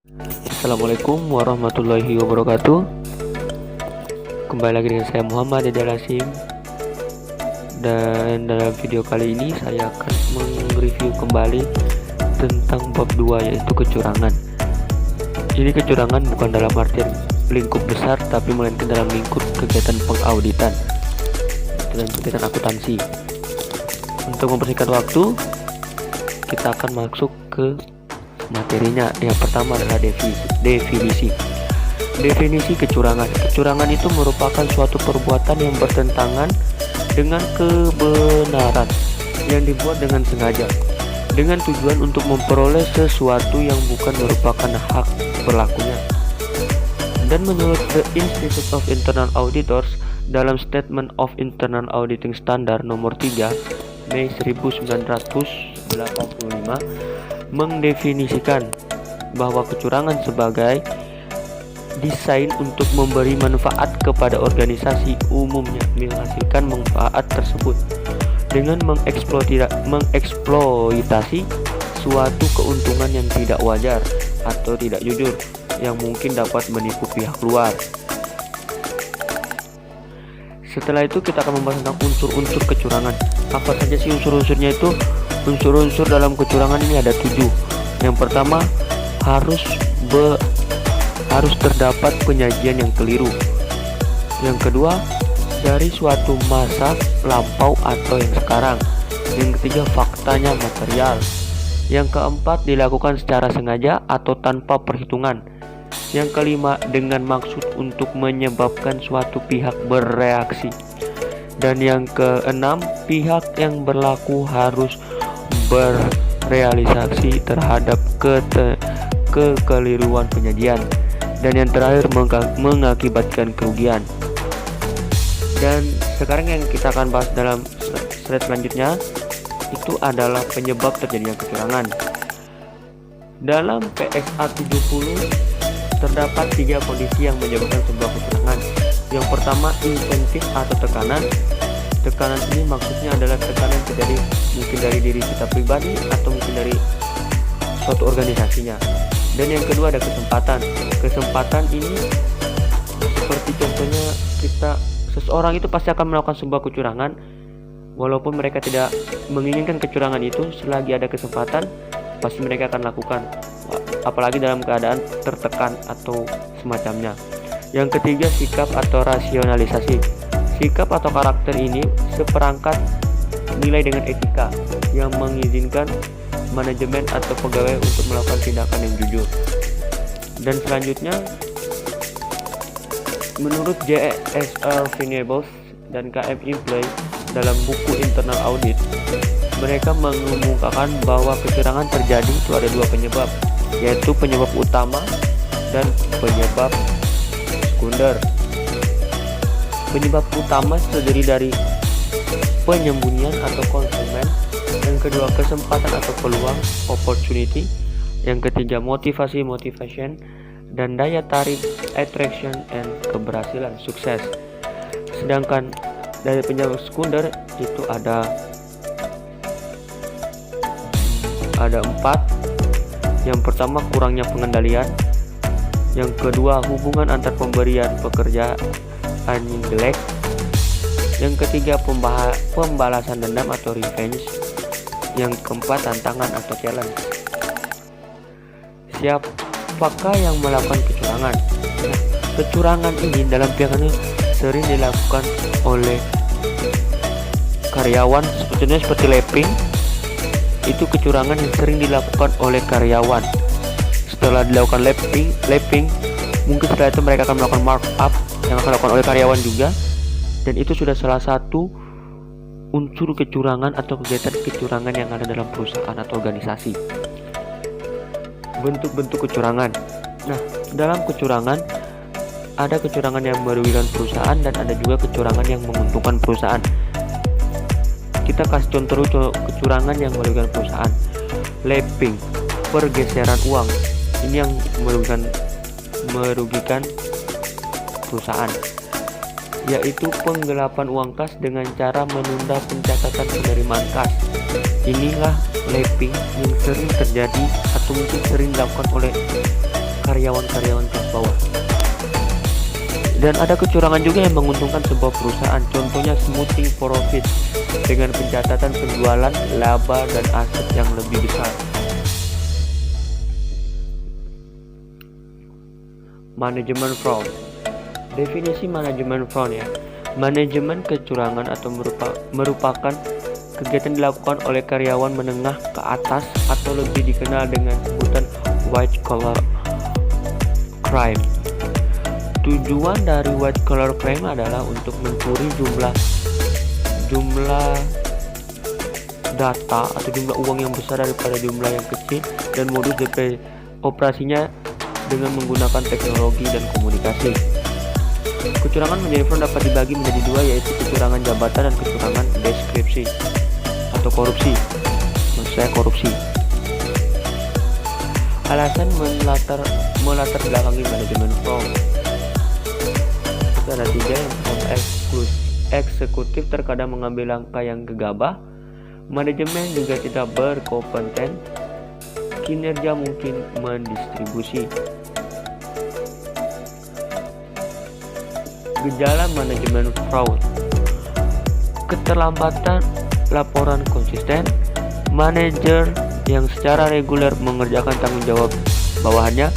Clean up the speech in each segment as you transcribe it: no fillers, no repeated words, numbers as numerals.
Assalamualaikum warahmatullahi wabarakatuh. Kembali lagi dengan saya Muhammad Dedalasim. Dan dalam video kali ini saya akan mereview kembali tentang bab 2, yaitu kecurangan. Ini kecurangan bukan dalam artian lingkup besar, tapi melainkan dalam lingkup kegiatan pengauditan dan kegiatan akuntansi. Untuk mempersingkat waktu, kita akan masuk ke materinya. Yang pertama adalah definisi. Definisi kecurangan. Kecurangan itu merupakan suatu perbuatan yang bertentangan dengan kebenaran yang dibuat dengan sengaja, dengan tujuan untuk memperoleh sesuatu yang bukan merupakan hak berlakunya. Dan menurut The Institute of Internal Auditors, dalam Statement of Internal Auditing Standard nomor 3 Mei 1985 mendefinisikan bahwa kecurangan sebagai desain untuk memberi manfaat kepada organisasi, umumnya menghasilkan manfaat tersebut dengan mengeksploitasi suatu keuntungan yang tidak wajar atau tidak jujur yang mungkin dapat menipu pihak luar. Setelah itu kita akan membahas tentang unsur-unsur kecurangan. Apa saja sih unsur-unsurnya itu? Unsur-unsur dalam kecurangan ini ada 7. Yang pertama, harus terdapat penyajian yang keliru. Yang kedua, dari suatu masa lampau atau yang sekarang. Yang ketiga, faktanya material. Yang keempat, dilakukan secara sengaja atau tanpa perhitungan. Yang kelima, dengan maksud untuk menyebabkan suatu pihak bereaksi. Dan yang keenam, pihak yang berlaku harus berealisasi terhadap kekeliruan penyajian. Dan yang terakhir, mengakibatkan kerugian. Dan sekarang yang kita akan bahas dalam slide selanjutnya itu adalah penyebab terjadinya kecurangan. Dalam PSA 70 terdapat 3 kondisi yang menyebabkan sebuah kecurangan. Yang pertama, insentif atau tekanan. Tekanan ini maksudnya adalah tekanan yang terjadi mungkin dari diri kita pribadi atau mungkin dari suatu organisasinya. Dan yang kedua ada kesempatan. Kesempatan ini seperti contohnya seseorang itu pasti akan melakukan sebuah kecurangan walaupun mereka tidak menginginkan kecurangan itu. Selagi ada kesempatan pasti mereka akan lakukan, apalagi dalam keadaan tertekan atau semacamnya. Yang ketiga, sikap atau rasionalisasi. Sikap atau karakter ini seperangkat nilai dengan etika yang mengizinkan manajemen atau pegawai untuk melakukan tindakan yang jujur. Dan selanjutnya, menurut JSR Venables dan KM Implay dalam buku Internal Audit, mereka mengemukakan bahwa kecurangan terjadi itu ada 2 penyebab, yaitu penyebab utama dan penyebab sekunder. Penyebab utama terdiri dari penyembunyian atau konsumen. Yang kedua, kesempatan atau peluang, opportunity. Yang ketiga, motivasi, motivation. Dan daya tarik, attraction, and keberhasilan, sukses. Sedangkan dari penyebab sekunder itu ada 4. Yang pertama, kurangnya pengendalian. Yang kedua, hubungan antar pemberian pekerjaan yang jelek. Yang ketiga, pembalasan dendam atau revenge. Yang keempat, tantangan atau challenge. Siapakah yang melakukan kecurangan? Nah, kecurangan ini dalam pihak ini sering dilakukan oleh karyawan, sebetulnya seperti lapping. Itu kecurangan yang sering dilakukan oleh karyawan. Setelah dilakukan lapping, mungkin setelah itu mereka akan melakukan markup yang akan dilakukan oleh karyawan juga. Dan itu sudah salah satu unsur kecurangan atau kegiatan kecurangan yang ada dalam perusahaan atau organisasi. Bentuk-bentuk kecurangan. Nah, dalam kecurangan ada kecurangan yang merugikan perusahaan dan ada juga kecurangan yang menguntungkan perusahaan. Kita kasih contoh kecurangan yang merugikan perusahaan. Lapping, pergeseran uang. Ini yang merugikan perusahaan, yaitu penggelapan uang kas dengan cara menunda pencatatan penerimaan kas. Inilah lapping yang sering terjadi atau mungkin sering dilakukan oleh karyawan-karyawan kelas bawah. Dan ada kecurangan juga yang menguntungkan sebuah perusahaan, contohnya smoothing profit dengan pencatatan penjualan, laba, dan aset yang lebih besar. Manajemen fraud. Definisi manajemen fraud ya. Manajemen kecurangan atau merupakan kegiatan dilakukan oleh karyawan menengah ke atas atau lebih dikenal dengan sebutan white collar crime. Tujuan dari white collar crime adalah untuk mencuri jumlah data atau jumlah uang yang besar daripada jumlah yang kecil, dan modus operasinya dengan menggunakan teknologi dan komunikasi. Kecurangan menjadi fraud dapat dibagi menjadi dua, yaitu kecurangan jabatan dan kecurangan deskripsi atau korupsi. Maksud saya korupsi. Alasan melatar belakangi manajemen fraud itu ada tiga. Yang pertama, eksekutif terkadang mengambil langkah yang gegabah, manajemen juga tidak berkompeten, kinerja mungkin mendistribusi. Gejala manajemen fraud: keterlambatan laporan konsisten, manajer yang secara reguler mengerjakan tanggung jawab bawahannya,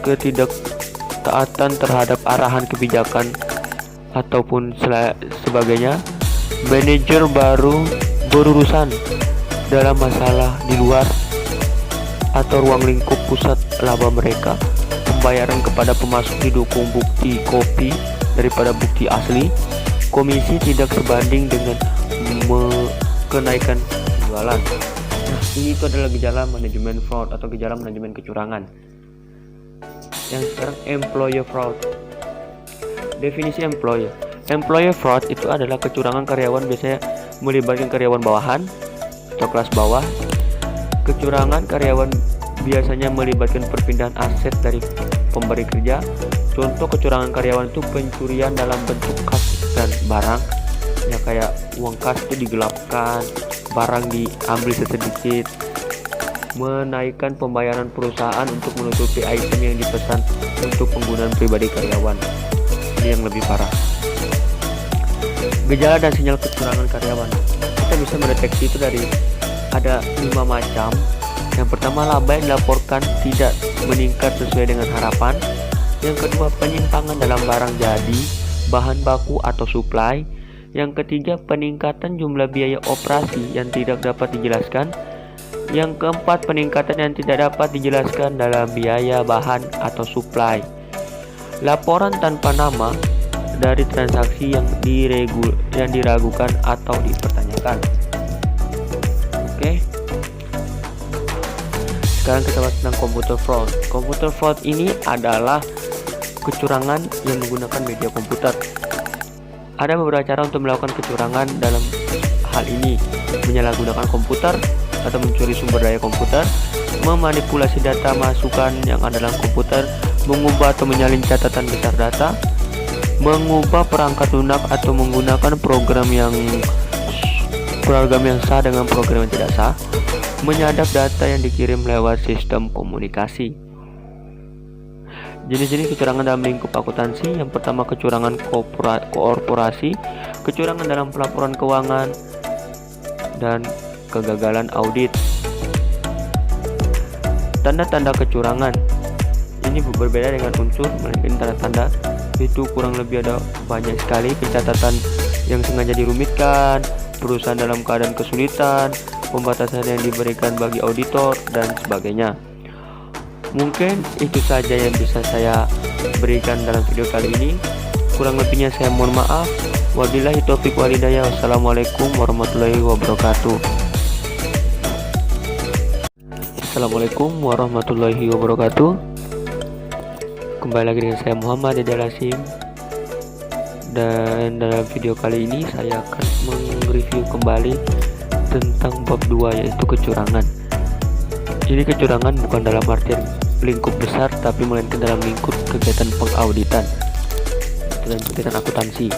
ketidaktaatan terhadap arahan kebijakan ataupun sebagainya, manajer baru berurusan dalam masalah di luar atau ruang lingkup pusat laba mereka, pembayaran kepada pemasok didukung bukti kopi daripada bukti asli, komisi tidak sebanding dengan kenaikan penjualan. Nah, ini itu adalah gejala manajemen fraud atau gejala manajemen kecurangan. Yang sekarang, employer fraud. Definisi employer fraud itu adalah kecurangan karyawan, biasanya melibatkan karyawan bawahan atau kelas bawah. Kecurangan karyawan biasanya melibatkan perpindahan aset dari pemberi kerja. Contoh kecurangan karyawan itu pencurian dalam bentuk kas dan barang, ya kayak uang kas itu digelapkan, barang diambil sedikit, menaikkan pembayaran perusahaan untuk menutupi item yang dipesan untuk penggunaan pribadi karyawan. Ini yang lebih parah. Gejala dan sinyal kecurangan karyawan, kita bisa mendeteksi itu dari ada 5 macam. Yang pertama, laba yang dilaporkan tidak meningkat sesuai dengan harapan. Yang kedua, penyimpangan dalam barang jadi, bahan baku atau supply. Yang ketiga, peningkatan jumlah biaya operasi yang tidak dapat dijelaskan. Yang keempat, peningkatan yang tidak dapat dijelaskan dalam biaya bahan atau supply. Laporan tanpa nama dari transaksi yang diragukan atau dipertanyakan. Oke. Sekarang kita bahas tentang computer fraud. Computer fraud ini adalah kecurangan yang menggunakan media komputer. Ada beberapa cara untuk melakukan kecurangan dalam hal ini: menyalahgunakan komputer atau mencuri sumber daya komputer, memanipulasi data masukan yang ada dalam komputer, mengubah atau menyalin catatan besar data, mengubah perangkat lunak atau menggunakan program yang sah dengan program yang tidak sah, menyadap data yang dikirim lewat sistem komunikasi. Jenis-jenis kecurangan dalam lingkup akuntansi: yang pertama, kecurangan korporasi, kecurangan dalam pelaporan keuangan, dan kegagalan audit. Tanda-tanda kecurangan ini berbeda dengan unsur, melainkan tanda-tanda itu kurang lebih ada banyak sekali. Pencatatan yang sengaja dirumitkan, perusahaan dalam keadaan kesulitan, pembatasan yang diberikan bagi auditor, dan sebagainya. Mungkin itu saja yang bisa saya berikan dalam video kali ini. Kurang lebihnya saya mohon maaf. Wabillahi taufiq walhidayah. Wassalamualaikum warahmatullahi wabarakatuh. Assalamualaikum warahmatullahi wabarakatuh. Kembali lagi dengan saya Muhammad Dede Lasim. Dan dalam video kali ini saya akan mereview kembali tentang bab 2, yaitu kecurangan. Ini kecurangan bukan dalam artian lingkup besar, tapi melainkan dalam lingkup kegiatan pengauditan dan kegiatan akuntansi.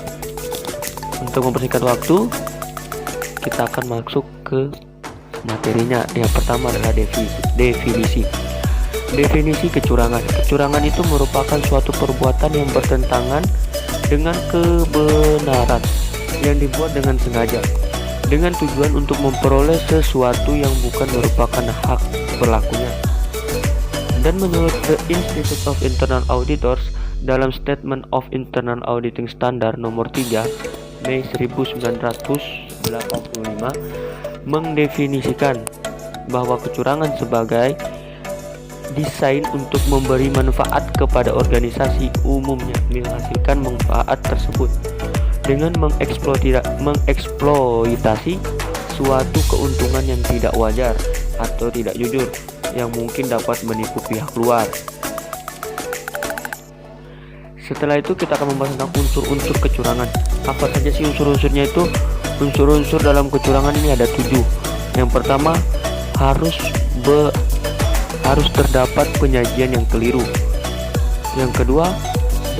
Untuk mempersingkat waktu, kita akan masuk ke materinya. Yang pertama adalah definisi. Definisi kecurangan. Kecurangan itu merupakan suatu perbuatan yang bertentangan dengan kebenaran yang dibuat dengan sengaja, dengan tujuan untuk memperoleh sesuatu yang bukan merupakan hak berlakunya. Dan menurut The Institute of Internal Auditors, dalam Statement of Internal Auditing Standard nomor 3 Mei 1985 mendefinisikan bahwa kecurangan sebagai desain untuk memberi manfaat kepada organisasi, umumnya menghasilkan manfaat tersebut dengan mengeksploitasi suatu keuntungan yang tidak wajar atau tidak jujur yang mungkin dapat menipu pihak luar. Setelah itu kita akan membahas tentang unsur-unsur kecurangan. Apa saja sih unsur-unsurnya itu? Unsur-unsur dalam kecurangan ini ada 7. Yang pertama, harus terdapat penyajian yang keliru. Yang kedua,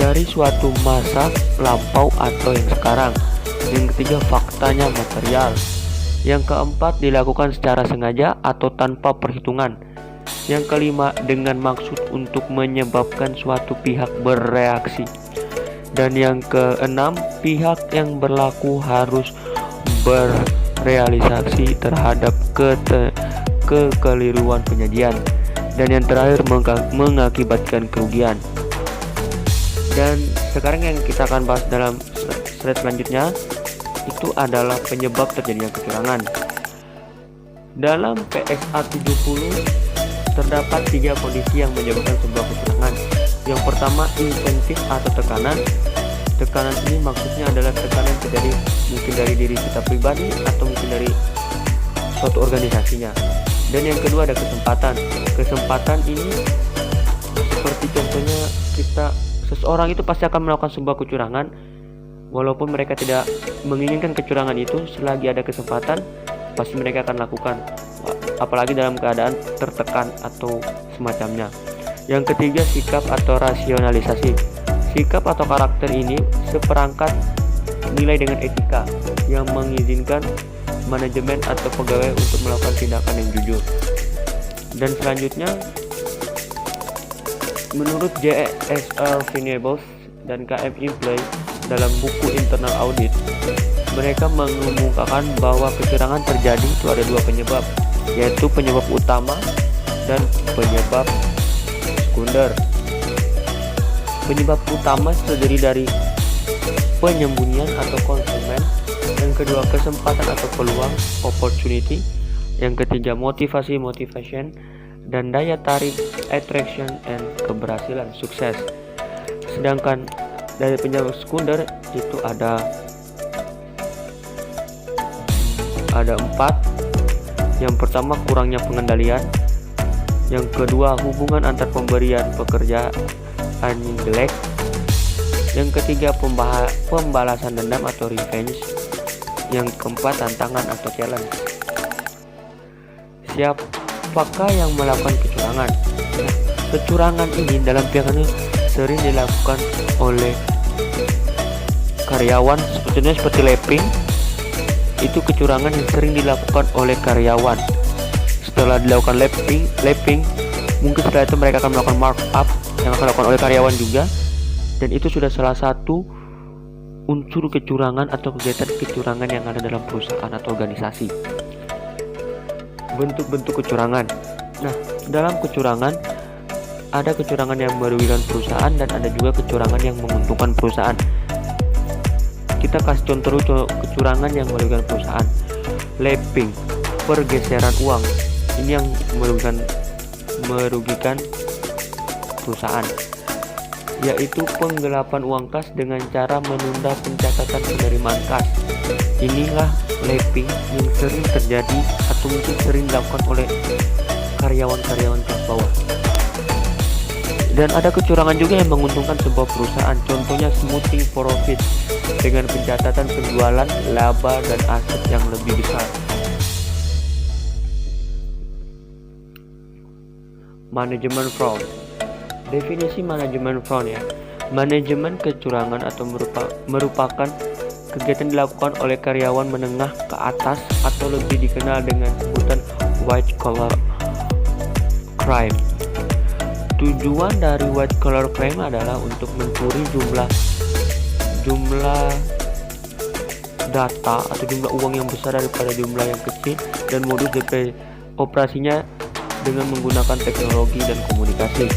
dari suatu masa lampau atau yang sekarang. Yang ketiga, faktanya material. Yang keempat, dilakukan secara sengaja atau tanpa perhitungan. Yang kelima, dengan maksud untuk menyebabkan suatu pihak bereaksi. Dan yang keenam, pihak yang berlaku harus berealisasi terhadap kekeliruan penyajian. Dan yang terakhir, mengakibatkan kerugian. Dan sekarang yang kita akan bahas dalam slide selanjutnya itu adalah penyebab terjadinya kecurangan. Dalam PSA 70 terdapat 3 kondisi yang menyebabkan sebuah kecurangan. Yang pertama, insentif atau tekanan. Tekanan ini maksudnya adalah tekanan terjadi mungkin dari diri kita pribadi atau mungkin dari suatu organisasinya. Dan yang kedua ada kesempatan. Kesempatan ini seperti contohnya seseorang itu pasti akan melakukan sebuah kecurangan walaupun mereka tidak menginginkan kecurangan itu. Selagi ada kesempatan pasti mereka akan lakukan, apalagi dalam keadaan tertekan atau semacamnya. Yang ketiga, sikap atau rasionalisasi. Sikap atau karakter ini seperangkat nilai dengan etika yang mengizinkan manajemen atau pegawai untuk melakukan tindakan yang jujur. Dan selanjutnya, menurut JSL Venables dan KM Implay dalam buku Internal Audit, mereka mengemukakan bahwa kecurangan terjadi itu ada 2 penyebab, yaitu penyebab utama dan penyebab sekunder. Penyebab utama terdiri dari penyembunyian atau konsumen. Yang kedua, kesempatan atau peluang, opportunity. Yang ketiga, motivasi, motivation. Dan daya tarik, attraction, and keberhasilan, sukses. Sedangkan dari penyebab sekunder itu ada 4. Yang pertama, kurangnya pengendalian. Yang kedua, hubungan antar pemberian pekerjaan yang jelek. Yang ketiga, pembalasan dendam atau revenge. Yang keempat, tantangan atau challenge. Siapakah yang melakukan kecurangan? Nah, kecurangan ini dalam pihak ini sering dilakukan oleh karyawan, sebetulnya seperti lapping. Itu kecurangan yang sering dilakukan oleh karyawan. Setelah dilakukan lapping, mungkin setelah itu mereka akan melakukan markup yang akan dilakukan oleh karyawan juga. Dan itu sudah salah satu unsur kecurangan atau kegiatan kecurangan yang ada dalam perusahaan atau organisasi. Bentuk-bentuk kecurangan. Nah, dalam kecurangan ada kecurangan yang merugikan perusahaan dan ada juga kecurangan yang menguntungkan perusahaan. Kita kasih contoh kecurangan yang merugikan perusahaan. Lapping, pergeseran uang. Ini yang merugikan perusahaan, yaitu penggelapan uang kas dengan cara menunda pencatatan penerimaan kas. Inilah lapping yang sering terjadi atau mungkin sering dilakukan oleh karyawan-karyawan kelas bawah. Dan ada kecurangan juga yang menguntungkan sebuah perusahaan, contohnya smoothing profit dengan pencatatan penjualan, laba, dan aset yang lebih besar. Manajemen fraud. Definisi manajemen fraud ya. Manajemen kecurangan atau merupakan kegiatan dilakukan oleh karyawan menengah ke atas atau lebih dikenal dengan sebutan white collar crime. Tujuan dari white collar crime adalah untuk mencuri jumlah data atau jumlah uang yang besar daripada jumlah yang kecil, dan modus operasinya dengan menggunakan teknologi dan komunikasi.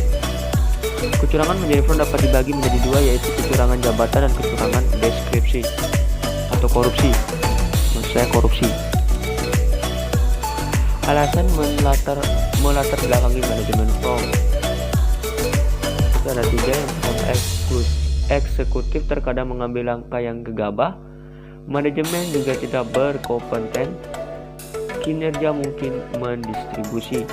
Kecurangan menjadi fraud dapat dibagi menjadi dua, yaitu kecurangan jabatan dan kecurangan deskripsi atau korupsi. Maksud saya korupsi. Alasan melatar belakangi manajemen fraud itu ada tiga. Yang pertama, eksekutif terkadang mengambil langkah yang gegabah, manajemen juga tidak berkompeten, kinerja mungkin mendistribusi.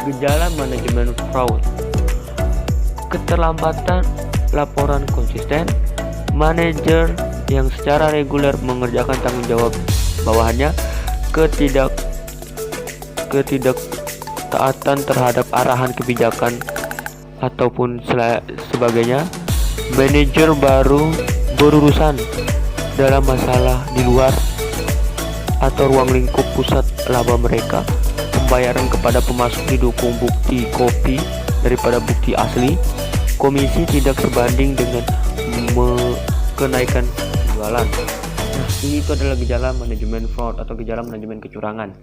Gejala manajemen fraud: keterlambatan laporan konsisten, manajer yang secara reguler mengerjakan tanggung jawab bawahannya, ketidaktaatan terhadap arahan kebijakan ataupun sebagainya, manajer baru berurusan dalam masalah di luar atau ruang lingkup pusat laba mereka, pembayaran kepada pemasok didukung bukti kopi daripada bukti asli, komisi tidak sebanding dengan kenaikan penjualan. Nah, ini itu adalah gejala manajemen fraud atau gejala manajemen kecurangan.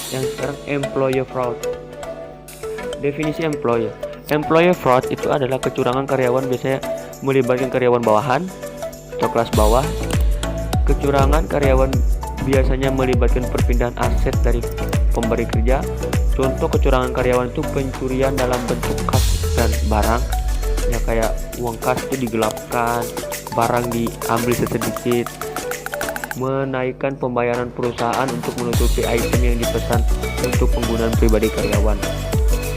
Yang sekarang, employer fraud. Definisi employer fraud itu adalah kecurangan karyawan, biasanya melibatkan karyawan bawahan atau kelas bawah. Kecurangan karyawan biasanya melibatkan perpindahan aset dari pemberi kerja. Contoh kecurangan karyawan itu pencurian dalam bentuk kas dan barang, ya kayak uang kas itu digelapkan, barang diambil sedikit, menaikkan pembayaran perusahaan untuk menutupi item yang dipesan untuk penggunaan pribadi karyawan.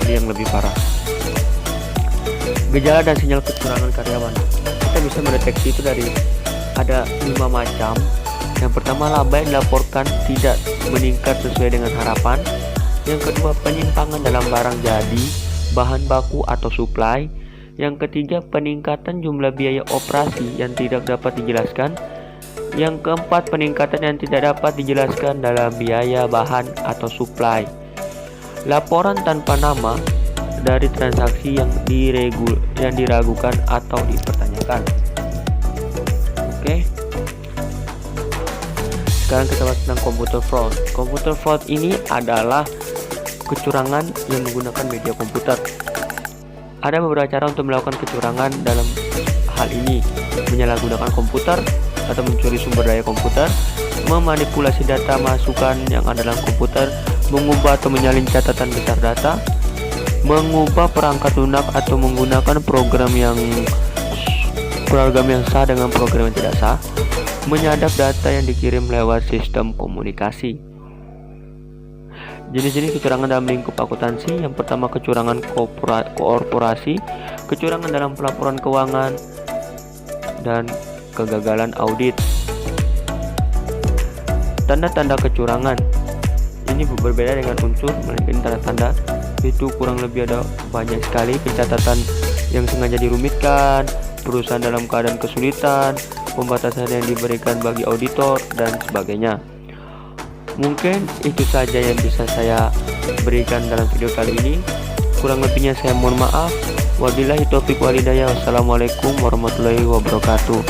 Ini yang lebih parah. Gejala dan sinyal kecurangan karyawan, kita bisa mendeteksi itu dari ada 5 macam. Yang pertama, laba yang dilaporkan tidak meningkat sesuai dengan harapan. Yang kedua, penyimpangan dalam barang jadi, bahan baku atau supply. Yang ketiga, peningkatan jumlah biaya operasi yang tidak dapat dijelaskan. Yang keempat, peningkatan yang tidak dapat dijelaskan dalam biaya bahan atau supply. Laporan tanpa nama dari transaksi yang diragukan atau dipertanyakan. Oke. Sekarang kita bahas tentang computer fraud. Computer fraud ini adalah kecurangan yang menggunakan media komputer. Ada beberapa cara untuk melakukan kecurangan dalam hal ini: menyalahgunakan komputer atau mencuri sumber daya komputer, memanipulasi data masukan yang ada dalam komputer, mengubah atau menyalin catatan besar data, mengubah perangkat lunak atau menggunakan program yang sah dengan program yang tidak sah, menyadap data yang dikirim lewat sistem komunikasi. Jenis-jenis kecurangan dalam lingkup akuntansi: yang pertama, kecurangan korporasi, kecurangan dalam pelaporan keuangan, dan kegagalan audit. Tanda-tanda kecurangan ini berbeda dengan unsur, melainkan tanda-tanda itu kurang lebih ada banyak sekali. Pencatatan yang sengaja dirumitkan, perusahaan dalam keadaan kesulitan, pembatasan yang diberikan bagi auditor, dan sebagainya. Mungkin itu saja yang bisa saya berikan dalam video kali ini. Kurang lebihnya saya mohon maaf. Wabillahi taufiq walhidayah. Wassalamualaikum warahmatullahi wabarakatuh.